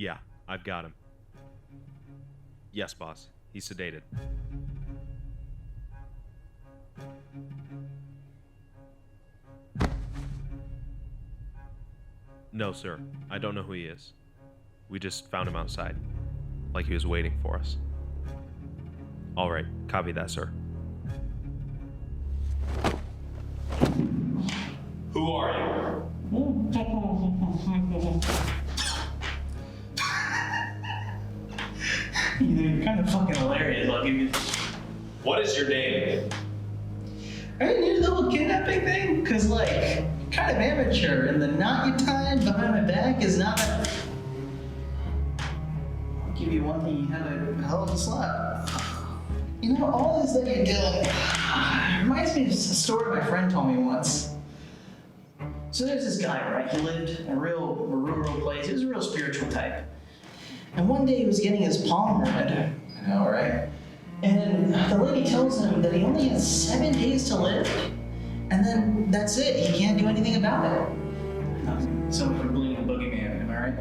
Yeah, I've got him. Yes, boss. He's sedated. No, sir. I don't know who he is. We just found him outside. Like he was waiting for us. Alright, copy that, sir. Who are you? You're kind of fucking hilarious. I'll give you. What is your name? Are you new to the whole kidnapping thing? Cause like, kind of amateur, and the knot you tied behind my back is not. I'll give you one thing. You had a hell of a slap. You know, all this that you're doing reminds me of a story my friend told me once. So there's this guy, right? He lived in a real rural place. He was a real spiritual type. And one day he was getting his palm read. I know, right? And the lady tells him that he only has 7 days to live. And then that's it. He can't do anything about it. So for bleeding boogeyman, am I right?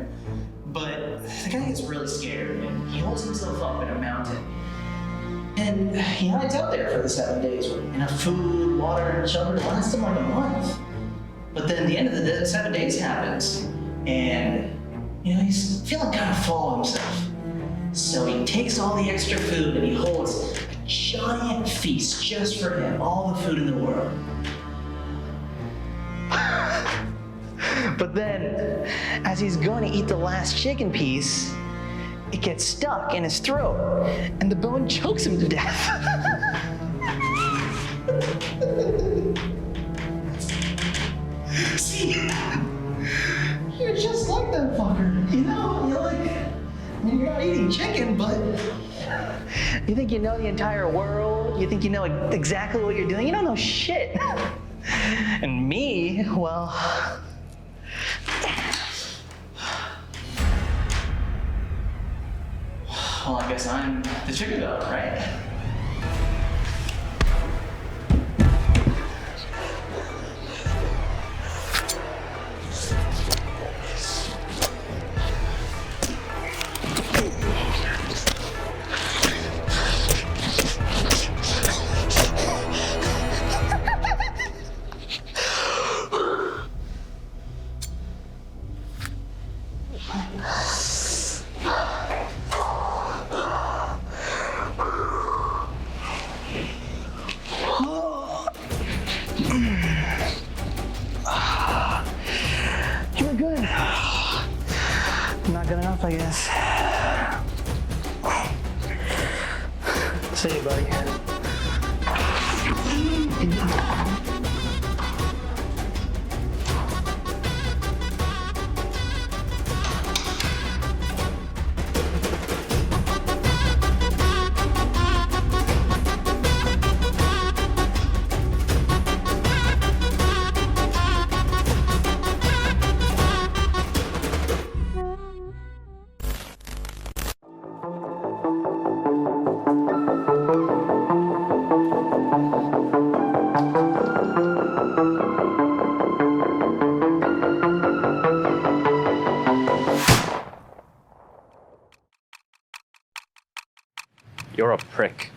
But the guy gets really scared and he holds himself up in a mountain. And he hides out there for the 7 days with enough food, water, and shelter to last him like a month. But then the end of the 7 days happens, and he's feeling kind of full of himself. So he takes all the extra food and he holds a giant feast just for him, all the food in the world. But then, as he's going to eat the last chicken piece, it gets stuck in his throat, and the bone chokes him to death. See, you're just like that fucker. You're like, you're not eating chicken, but you think you know the entire world? You think you know exactly what you're doing? You don't know shit. And me, well, I guess I'm the chicken dog, right? You're good. Not good enough, I guess. See you, buddy. You're a prick.